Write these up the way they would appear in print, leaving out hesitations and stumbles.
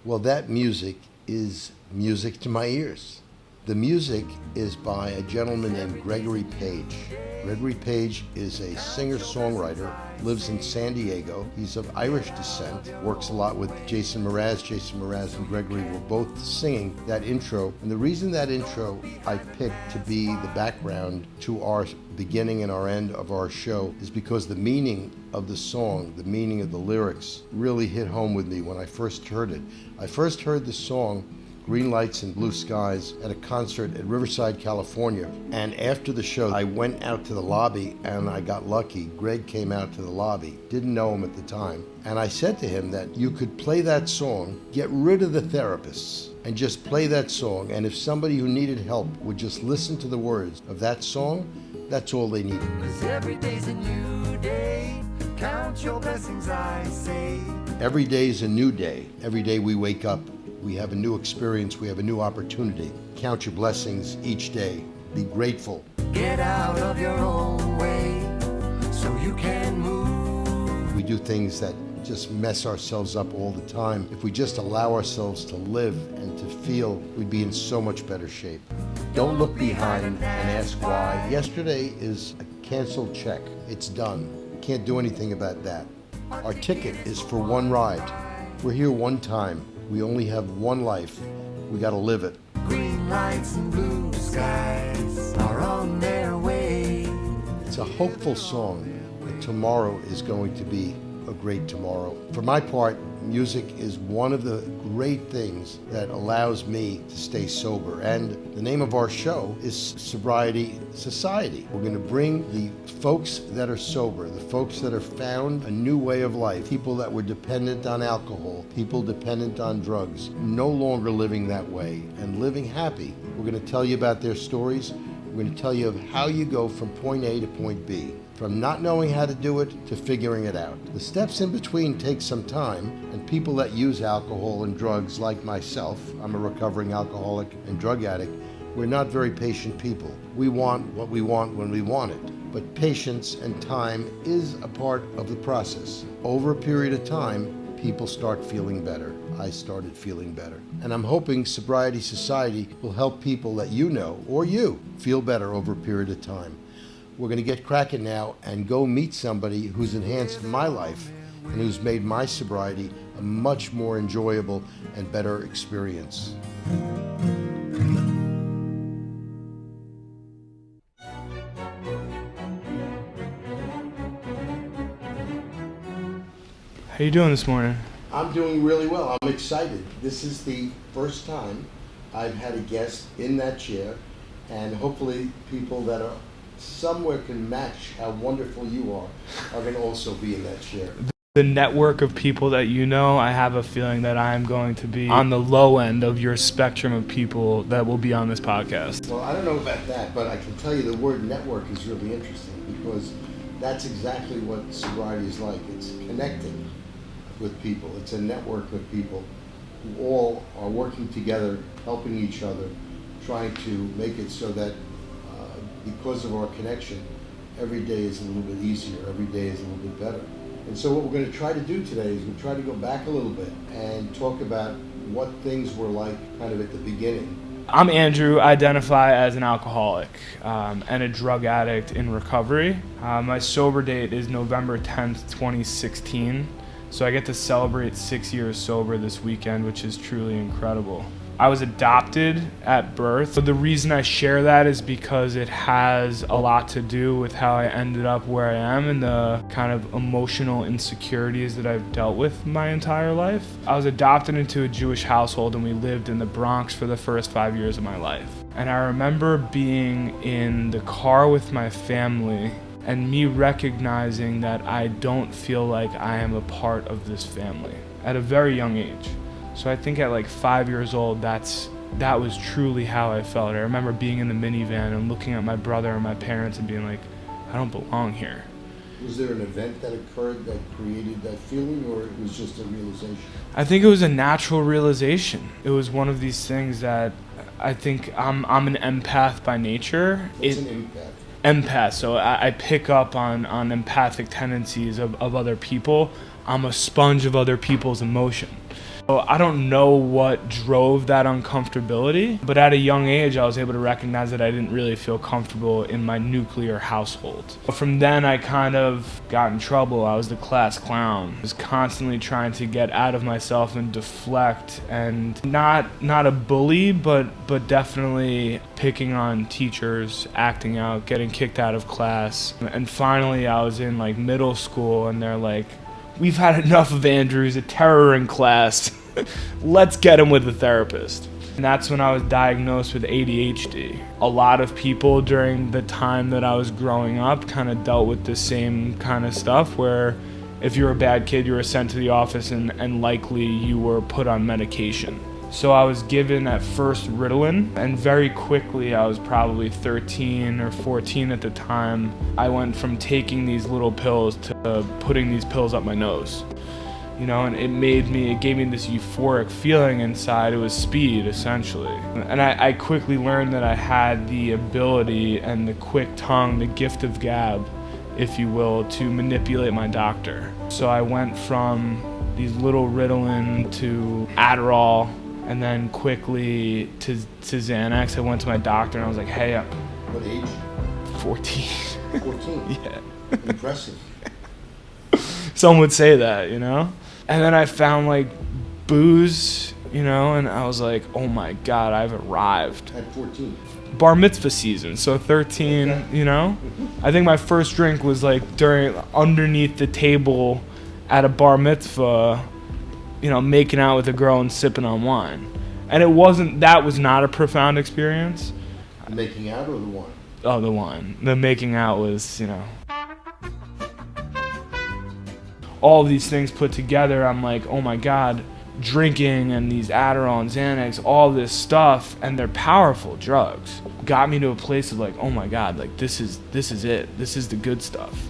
Well, that music is music to my ears. The music is by a gentleman named Gregory Page. Gregory Page is a singer-songwriter, lives in San Diego. He's of Irish descent, works a lot with Jason Mraz. Jason Mraz and Gregory were both singing that intro. And the reason that intro I picked to be the background to our beginning and our end of our show is because the meaning of the song, the meaning of the lyrics, really hit home with me when I first heard it. I first heard the song Green Lights and Blue Skies at a concert at Riverside, California. And after the show, I went out to the lobby and I got lucky. Greg came out to the lobby, didn't know him at the time. And I said to him that you could play that song, get rid of the therapists, and just play that song. And if somebody who needed help would just listen to the words of that song, that's all they needed. 'Cause every day's a new day. Count your blessings, I say. Every day is a new day. Every day we wake up, we have a new experience, we have a new opportunity. Count your blessings each day. Be grateful. Get out of your own way so you can move. We do things that just mess ourselves up all the time. If we just allow ourselves to live and to feel, we'd be in so much better shape. Don't look behind and ask why. Yesterday is a canceled check. It's done. Can't do anything about that. Our ticket is for one ride. We're here one time. We only have one life. We gotta live it. Green lights and blue skies are on their way. It's a hopeful song that tomorrow is going to be a great tomorrow. For my part, music is one of the great things that allows me to stay sober. And the name of our show is Sobriety Society. We're going to bring the folks that are sober, the folks that have found a new way of life, people that were dependent on alcohol, people dependent on drugs, no longer living that way and living happy. We're going to tell you about their stories. We're going to tell you of how you go from point A to point B. From not knowing how to do it to figuring it out. The steps in between take some time, and people that use alcohol and drugs, like myself, I'm a recovering alcoholic and drug addict, we're not very patient people. We want what we want when we want it. But patience and time is a part of the process. Over a period of time, people start feeling better. I started feeling better. And I'm hoping Sobriety Society will help people that you know, or you, feel better over a period of time. We're going to get cracking now and go meet somebody who's enhanced my life and who's made my sobriety a much more enjoyable and better experience. How you doing this morning? I'm doing really well. I'm excited. This is the first time I've had a guest in that chair, and hopefully people that are somewhere can match how wonderful you are going to also be in that chair. The network of people that you know, I have a feeling that I'm going to be on the low end of your spectrum of people that will be on this podcast. Well, I don't know about that, but I can tell you the word network is really interesting because that's exactly what sobriety is like. It's connecting with people. It's a network of people who all are working together, helping each other, trying to make it so that because of our connection, every day is a little bit easier, every day is a little bit better. And so what we're going to try to do today is we'll try to go back a little bit and talk about what things were like kind of at the beginning. I'm Andrew, I identify as an alcoholic and a drug addict in recovery. My sober date is November 10th, 2016, so I get to celebrate 6 years sober this weekend, which is truly incredible. I was adopted at birth. So the reason I share that is because it has a lot to do with how I ended up where I am and the kind of emotional insecurities that I've dealt with my entire life. I was adopted into a Jewish household and we lived in the Bronx for the first 5 years of my life. And I remember being in the car with my family and me recognizing that I don't feel like I am a part of this family at a very young age. So I think at like 5 years old, that was truly how I felt. I remember being in the minivan and looking at my brother and my parents and being like, I don't belong here. Was there an event that occurred that created that feeling, or it was just a realization? I think it was a natural realization. It was one of these things that I think I'm an empath by nature. What's an empath? Empath, so I pick up on empathic tendencies of other people. I'm a sponge of other people's emotion. I don't know what drove that uncomfortability, but at a young age I was able to recognize that I didn't really feel comfortable in my nuclear household. From then I kind of got in trouble. I was the class clown. I was constantly trying to get out of myself and deflect, and not a bully, but definitely picking on teachers, acting out, getting kicked out of class. And finally I was in like middle school and they're like, "We've had enough of Andrew, he's a terror in class. Let's get him with a therapist." And that's when I was diagnosed with ADHD. A lot of people during the time that I was growing up kind of dealt with the same kind of stuff, where if you were a bad kid, you were sent to the office and likely you were put on medication. So I was given at first RITALIN, and very quickly, I was probably 13 or 14 at the time, I went from taking these little pills to putting these pills up my nose. You know, and it gave me this euphoric feeling inside. It was speed, essentially. And I quickly learned that I had the ability and the quick tongue, the gift of gab, if you will, to manipulate my doctor. So I went from these little Ritalin to Adderall, and then quickly to Xanax. I went to my doctor and I was like, "Hey, What age? 14. 14. Yeah. Impressive. Some would say that, you know? And then I found like booze, you know, and I was like, "Oh my God, I've arrived." At 14. Bar mitzvah season, so 13, Okay. you know? I think my first drink was like underneath the table at a bar mitzvah, you know, making out with a girl and sipping on wine. And that was not a profound experience. The making out or the wine? Oh, the wine. The making out was, you know. All these things put together, I'm like, oh my God, drinking and these Adderall and Xanax, all this stuff, and they're powerful drugs, got me to a place of like, oh my God, like this is it. This is the good stuff.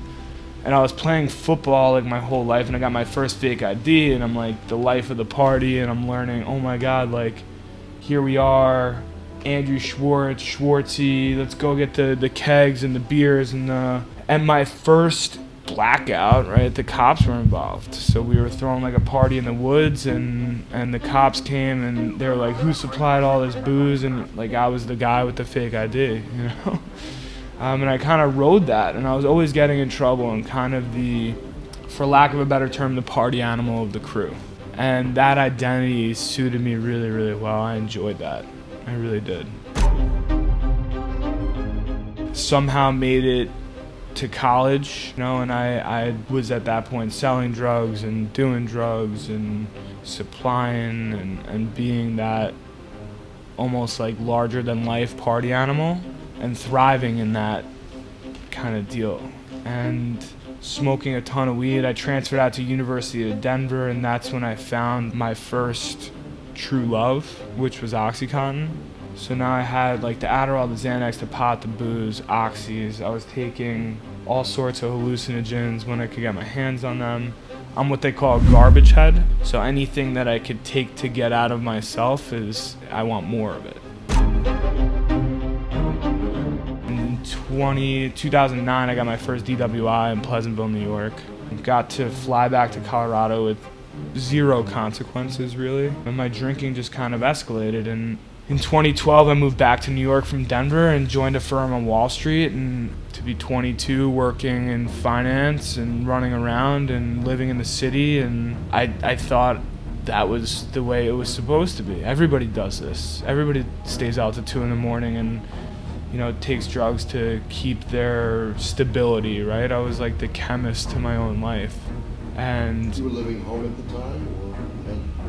And I was playing football like my whole life, and I got my first fake ID, and I'm like the life of the party, and I'm learning, oh my God, like here we are, Andrew 𝗥𝘁𝗲, let's go get the kegs and the beers and my first blackout, right? The cops were involved. So we were throwing like a party in the woods, and the cops came and they were like, "Who supplied all this booze?" And like I was the guy with the fake ID, you know? And I kind of rode that, and I was always getting in trouble and kind of for lack of a better term, the party animal of the crew. And that identity suited me really, really well. I enjoyed that. I really did. Somehow made it to college, you know, and I was at that point selling drugs and doing drugs and supplying and being that almost like larger than life party animal and thriving in that kind of deal. And smoking a ton of weed. I transferred out to University of Denver, and that's when I found my first true love, which was OxyContin. So now I had like the Adderall, the Xanax, the pot, the booze, oxys. I was taking all sorts of hallucinogens when I could get my hands on them. I'm what they call a garbage head. So anything that I could take to get out of myself I want more of it. In 2009, I got my first DWI in Pleasantville, New York. Got to fly back to Colorado with zero consequences, really. And my drinking just kind of escalated. And in 2012, I moved back to New York from Denver and joined a firm on Wall Street. And to be 22, working in finance and running around and living in the city, and I thought that was the way it was supposed to be. Everybody does this. Everybody stays out till 2 in the morning and, you know, takes drugs to keep their stability, right? I was like the chemist to my own life. And You were living home at the time?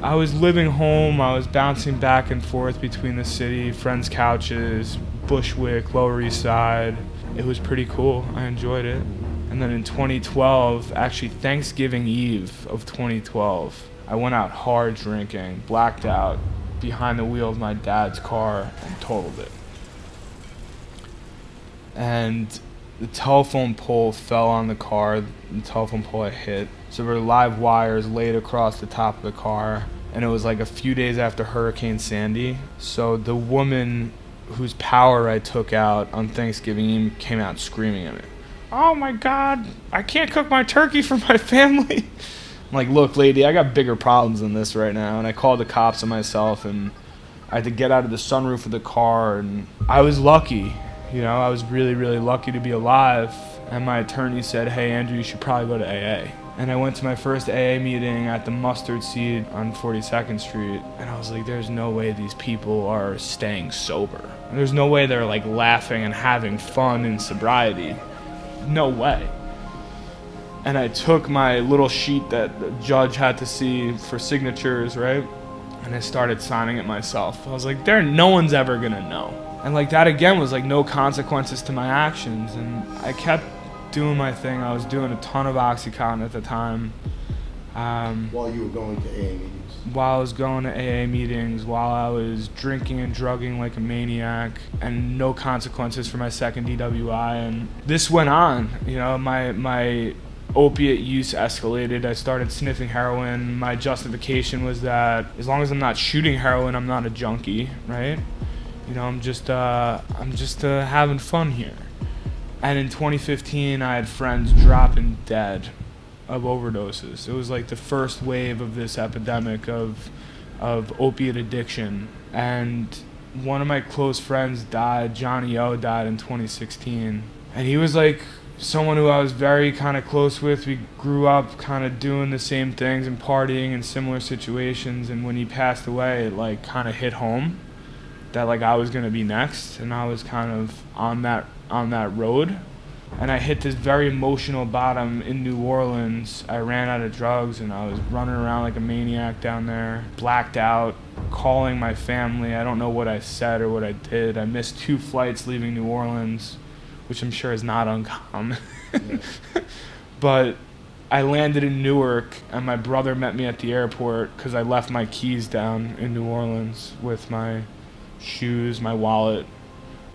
I was living home. I was bouncing back and forth between the city, friends' couches, Bushwick, Lower East Side. It was pretty cool. I enjoyed it. And then in 2012, actually Thanksgiving Eve of 2012, I went out hard drinking, blacked out, behind the wheel of my dad's car and totaled it. And the telephone pole fell on the car, the telephone pole I hit. So there were live wires laid across the top of the car, and it was like a few days after Hurricane Sandy. So the woman whose power I took out on Thanksgiving Eve came out screaming at me. "Oh my God, I can't cook my turkey for my family." I'm like, look, lady, I got bigger problems than this right now. And I called the cops on myself, and I had to get out of the sunroof of the car. And I was lucky, you know, I was really, really lucky to be alive. And my attorney said, hey, Andrew, you should probably go to AA. And I went to my first AA meeting at the Mustard Seed on 42nd Street. And I was like, there's no way these people are staying sober. There's no way they're like laughing and having fun in sobriety. No way. And I took my little sheet that the judge had to see for signatures, right? And I started signing it myself. I was like, no one's ever gonna know. And like that again was like no consequences to my actions. And I kept doing my thing. I was doing a ton of 𝗥𝘁𝗲 at the time. While you were going to AA meetings? While I was going to AA meetings, while I was drinking and drugging like a maniac, and no consequences for my second DWI. And this went on, you know, my opiate use escalated. I started sniffing heroin. My justification was that as long as I'm not shooting heroin, I'm not a junkie, right? You know, I'm just having fun here. And in 2015, I had friends dropping dead of overdoses. It was like the first wave of this epidemic of opiate addiction. And one of my close friends died. Johnny O died in 2016. And he was like someone who I was very kind of close with. We grew up kind of doing the same things and partying in similar situations. And when he passed away, it like kind of hit home that like I was gonna be next, and I was kind of on that road. And I hit this very emotional bottom in New Orleans. I ran out of drugs and I was running around like a maniac down there, blacked out, calling my family. I don't know what I said or what I did. I missed 2 flights leaving New Orleans, which I'm sure is not uncommon. But I landed in Newark, and my brother met me at the airport because I left my keys down in New Orleans with my shoes, my wallet,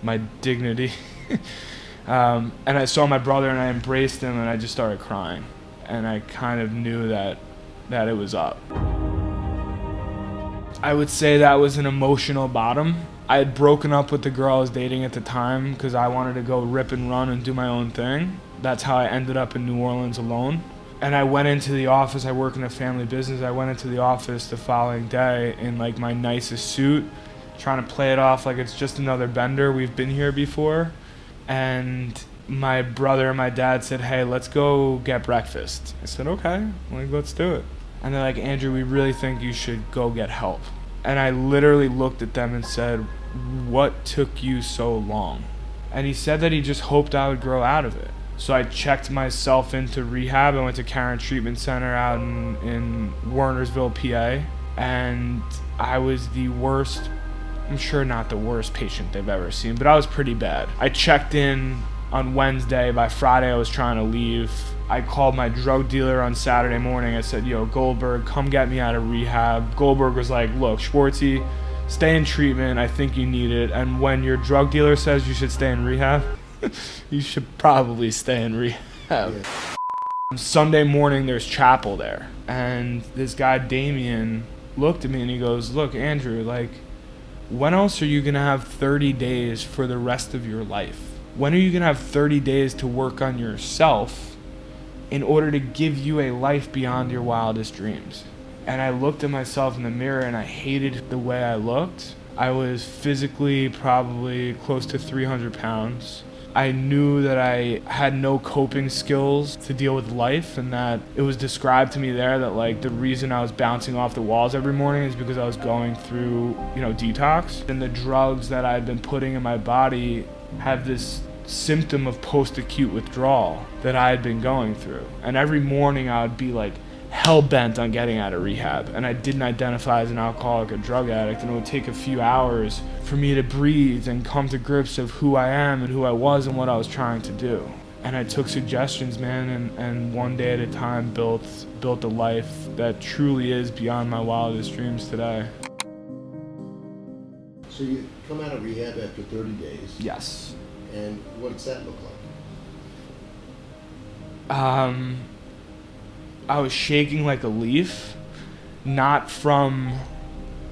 my dignity. And I saw my brother and I embraced him, and I just started crying. And I kind of knew that it was up. I would say that was an emotional bottom. I had broken up with the girl I was dating at the time because I wanted to go rip and run and do my own thing. That's how I ended up in New Orleans alone. And I went into the office. I work in a family business. I went into the office the following day in like my nicest suit, trying to play it off like it's just another bender. We've been here before. And my brother and my dad said, hey, let's go get breakfast. I said, okay, like, let's do it. And they're like, Andrew, we really think you should go get help. And I literally looked at them and said, what took you so long? And he said that he just hoped I would grow out of it. So I checked myself into rehab. I went to Karen Treatment Center out in Wernersville, PA. And I was the worst, I'm sure not the worst patient they've ever seen, but I was pretty bad. I checked in on Wednesday. By Friday, I was trying to leave. I called my drug dealer on Saturday morning. I said, yo, Goldberg, come get me out of rehab. Goldberg was like, look, 𝗲𝗏𝗀𝗃, stay in treatment. I think you need it. And when your drug dealer says you should stay in rehab, you should probably stay in rehab. Yeah. Sunday morning, there's chapel there. And this guy, Damien, looked at me and he goes, look, Andrew, like, when else are you going to have 30 days for the rest of your life? When are you going to have 30 days to work on yourself in order to give you a life beyond your wildest dreams? And I looked at myself in the mirror and I hated the way I looked. I was physically probably close to 300 pounds. I knew that I had no coping skills to deal with life, and that it was described to me there that like the reason I was bouncing off the walls every morning is because I was going through, you know, detox. And the drugs that I had been putting in my body had this symptom of post-acute withdrawal that I had been going through. And every morning I would be like hell-bent on getting out of rehab, and I didn't identify as an alcoholic or drug addict, and it would take a few hours for me to breathe and come to grips of who I am and who I was and what I was trying to do. And I took suggestions, man, and one day at a time built a life that truly is beyond my wildest dreams today. So you come out of rehab after 30 days. Yes. And what does that look like? I was shaking like a leaf, not from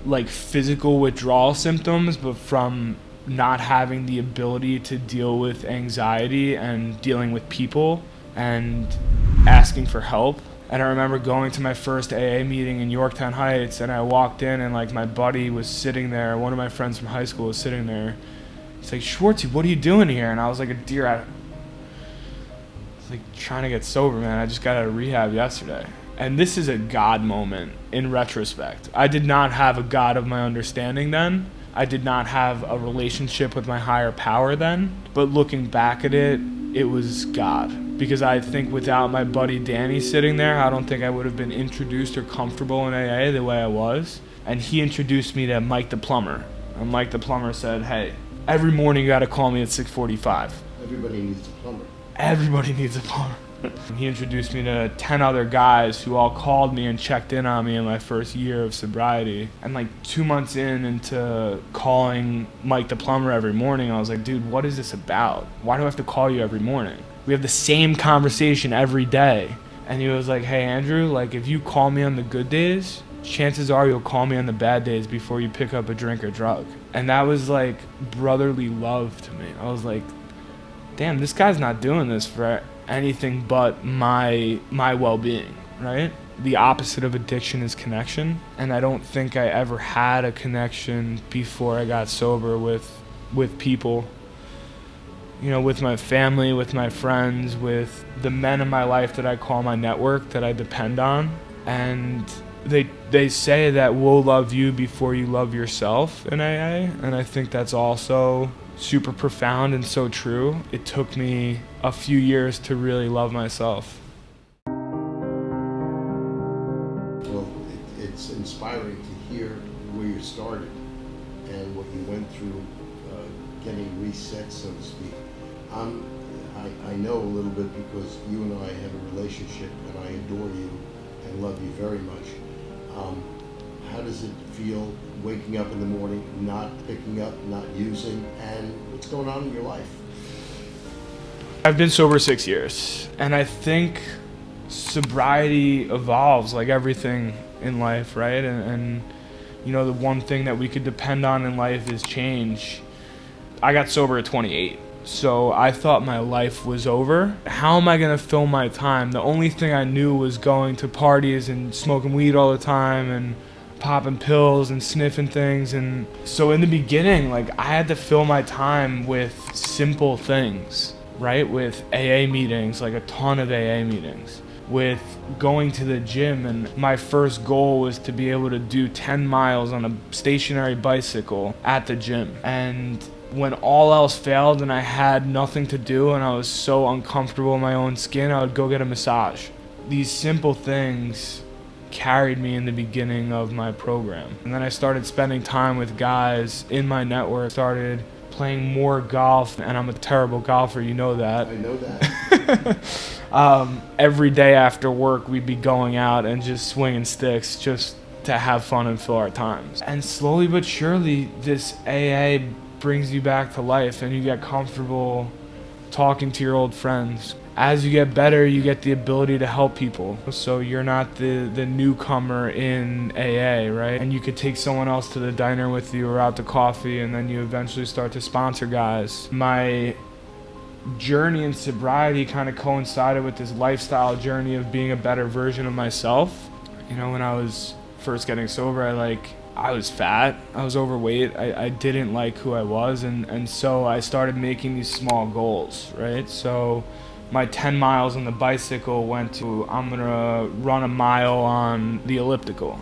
like physical withdrawal symptoms, but from not having the ability to deal with anxiety and dealing with people and asking for help. And I remember going to my first AA meeting in Yorktown Heights, and I walked in, and like my buddy was sitting there. One of my friends from high school was sitting there. He's like, "Schwartzy, what are you doing here?" And I was like a deer. I was like trying to get sober, man. I just got out of rehab yesterday. And this is a God moment in retrospect. I did not have a God of my understanding then. I did not have a relationship with my higher power then. But looking back at it, it was God. Because I think without my buddy Danny sitting there, I don't think I would have been introduced or comfortable in AA the way I was. And he introduced me to Mike the plumber. And Mike the plumber said, "Hey, every morning you gotta call me at 6:45. Everybody needs a plumber. Everybody needs a plumber." He introduced me to 10 other guys who all called me and checked in on me in my first year of sobriety. And like 2 months into calling Mike the plumber every morning, I was like, "Dude, what is this about? Why do I have to call you every morning? We have the same conversation every day." And he was like, "Hey, Andrew, like if you call me on the good days, chances are you'll call me on the bad days before you pick up a drink or drug." And that was like brotherly love to me. I was like, damn, this guy's not doing this for anything but my well-being, right? The opposite of addiction is connection. And I don't think I ever had a connection before I got sober with people. You know, with my family, with my friends, with the men in my life that I call my network, that I depend on. And they say that we'll love you before you love yourself in AA, and I think that's also super profound and so true. It took me a few years to really love myself. Well, it's inspiring to hear where you started and what you went through, getting reset, so to speak. I know a little bit because you and I have a relationship, and I adore you and love you very much. How does it feel waking up in the morning, not picking up, not using, and what's going on in your life? I've been sober 6 years, and I think sobriety evolves like everything in life, right? And you know, the one thing that we could depend on in life is change. I got sober at 28. So I thought my life was over. How am I gonna fill my time? The only thing I knew was going to parties and smoking weed all the time and popping pills and sniffing things. And so in the beginning, like, I had to fill my time with simple things, right? With AA meetings, like a ton of AA meetings, with going to the gym. And my first goal was to be able to do 10 miles on a stationary bicycle at the gym. And when all else failed and I had nothing to do and I was so uncomfortable in my own skin, I would go get a massage. These simple things carried me in the beginning of my program. And then I started spending time with guys in my network, started playing more golf, and I'm a terrible golfer, you know that. I know that. Every day after work, we'd be going out and just swinging sticks just to have fun and fill our times. And slowly but surely, this AA brings you back to life and you get comfortable talking to your old friends. As you get better, you get the ability to help people. So you're not the newcomer in AA, right? And you could take someone else to the diner with you or out to coffee, and then you eventually start to sponsor guys. My journey in sobriety kind of coincided with this lifestyle journey of being a better version of myself. You know, when I was first getting sober, I was fat, I was overweight, I didn't like who I was, and so I started making these small goals, right? So my 10 miles on the bicycle went to, I'm gonna run a mile on the elliptical.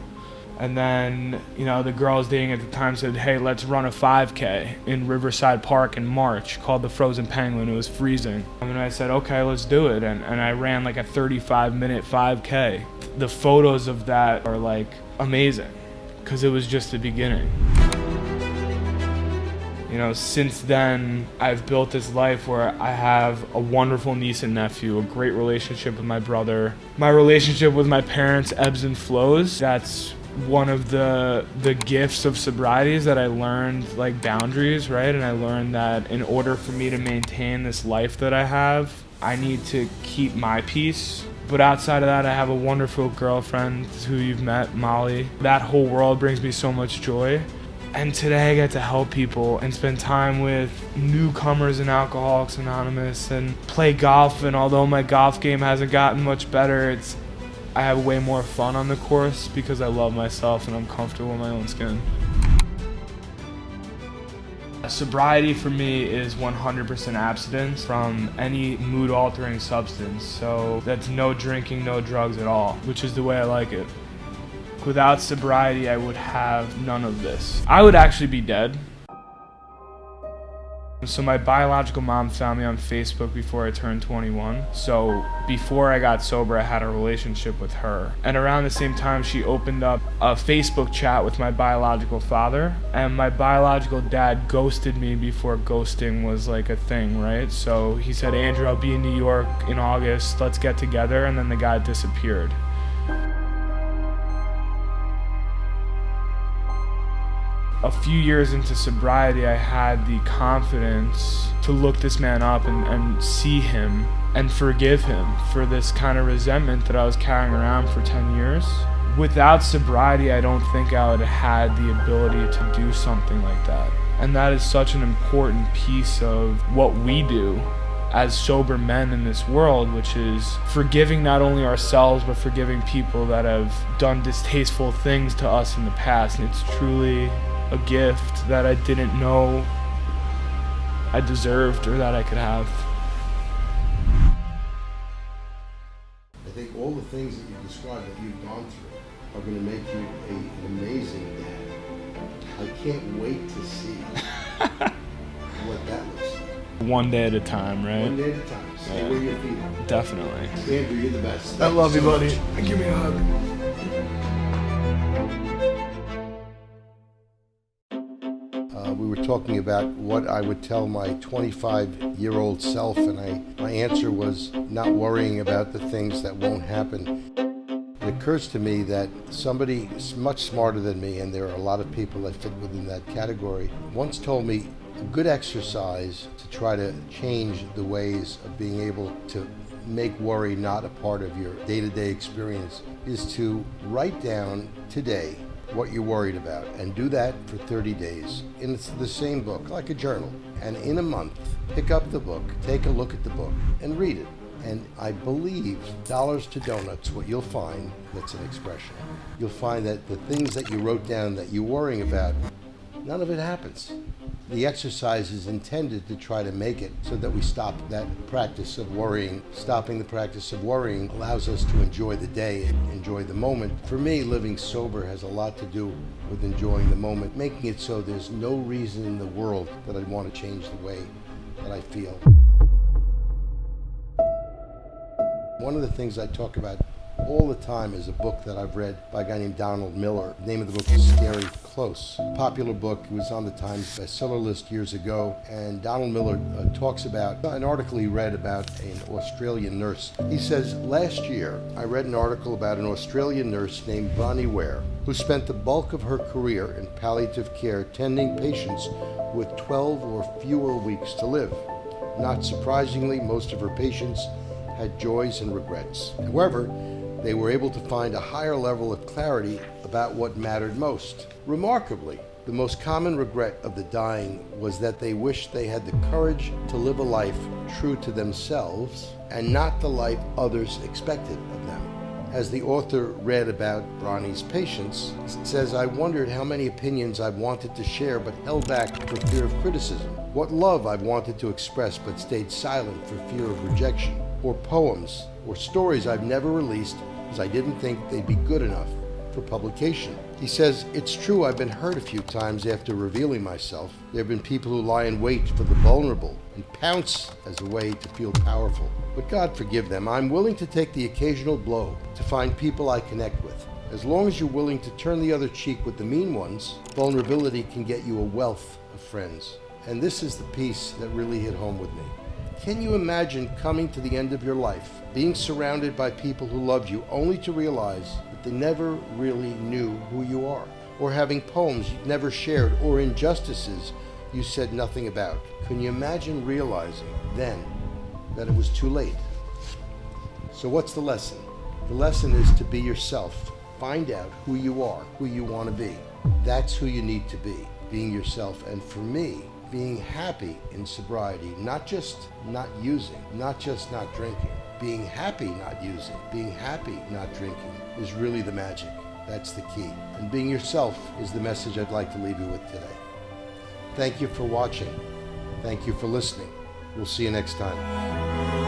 And then, you know, the girl I was dating at the time said, "Hey, let's run a 5K in Riverside Park in March called the Frozen Penguin." It was freezing. And I said, "Okay, let's do it." And I ran like a 35-minute 5K. The photos of that are like amazing, because it was just the beginning. You know, since then, I've built this life where I have a wonderful niece and nephew, a great relationship with my brother. My relationship with my parents ebbs and flows. That's one of the gifts of sobriety, is that I learned like boundaries, right? And I learned that in order for me to maintain this life that I have, I need to keep my peace. But outside of that, I have a wonderful girlfriend who you've met, Molly. That whole world brings me so much joy. And today I get to help people and spend time with newcomers in Alcoholics Anonymous and play golf. And although my golf game hasn't gotten much better, I have way more fun on the course because I love myself and I'm comfortable in my own skin. Sobriety for me is 100% abstinence from any mood-altering substance. So that's no drinking, no drugs at all, which is the way I like it. Without sobriety, I would have none of this. I would actually be dead. So my biological mom found me on Facebook before I turned 21. So before I got sober, I had a relationship with her. And around the same time, she opened up a Facebook chat with my biological father. And my biological dad ghosted me before ghosting was like a thing, right? So he said, Andrew, I'll be in New York in August, let's get together. And then the guy disappeared. A few years into sobriety, I had the confidence to look this man up and see him and forgive him for this kind of resentment that I was carrying around for 10 years. Without sobriety, I don't think I would have had the ability to do something like that. And that is such an important piece of what we do as sober men in this world, which is forgiving not only ourselves, but forgiving people that have done distasteful things to us in the past. And it's truly a gift that I didn't know I deserved or that I could have. I think all the things that you described that you've gone through are going to make you an amazing dad. I can't wait to see what that looks like. One day at a time, right? One day at a time. Stay where your feet are. Definitely. Andrew, you're the best. I love you, buddy. Much. Give me a hug. We were talking about what I would tell my 25-year-old self, and my answer was not worrying about the things that won't happen. It occurs to me that somebody much smarter than me, and there are a lot of people that fit within that category, once told me a good exercise to try to change the ways of being able to make worry not a part of your day-to-day experience is to write down today what you're worried about, and do that for 30 days. And it's the same book, like a journal. And in a month, pick up the book, take a look at the book, and read it. And I believe, dollars to donuts, what you'll find, that's an expression, you'll find that the things that you wrote down that you're worrying about, none of it happens. The exercise is intended to try to make it so that we stop that practice of worrying. Stopping the practice of worrying allows us to enjoy the day and enjoy the moment. For me, living sober has a lot to do with enjoying the moment, making it so there's no reason in the world that I'd want to change the way that I feel. One of the things I talk about all the time is a book that I've read by a guy named Donald Miller. The name of the book is Scary Close. Popular book. It was on the Times bestseller list years ago. And Donald Miller talks about an article he read about an Australian nurse. He says, last year I read an article about an Australian nurse named Bronnie Ware, who spent the bulk of her career in palliative care tending patients with 12 or fewer weeks to live. Not surprisingly, most of her patients had joys and regrets. However, they were able to find a higher level of clarity about what mattered most. Remarkably, the most common regret of the dying was that they wished they had the courage to live a life true to themselves and not the life others expected of them. As the author read about Bronnie's patients, it says, I wondered how many opinions I've wanted to share but held back for fear of criticism. What love I've wanted to express but stayed silent for fear of rejection. Or poems or stories I've never released because I didn't think they'd be good enough for publication. He says, it's true I've been hurt a few times after revealing myself. There have been people who lie in wait for the vulnerable and pounce as a way to feel powerful. But God forgive them. I'm willing to take the occasional blow to find people I connect with. As long as you're willing to turn the other cheek with the mean ones, vulnerability can get you a wealth of friends. And this is the piece that really hit home with me. Can you imagine coming to the end of your life, being surrounded by people who loved you, only to realize that they never really knew who you are? Or having poems you'd never shared, or injustices you said nothing about? Can you imagine realizing then that it was too late? So what's the lesson? The lesson is to be yourself. Find out who you are, who you want to be. That's who you need to be, being yourself. And for me, being happy in sobriety, not just not using, not just not drinking, being happy not using, being happy not drinking is really the magic. That's the key. And being yourself is the message I'd like to leave you with today. Thank you for watching. Thank you for listening. We'll see you next time.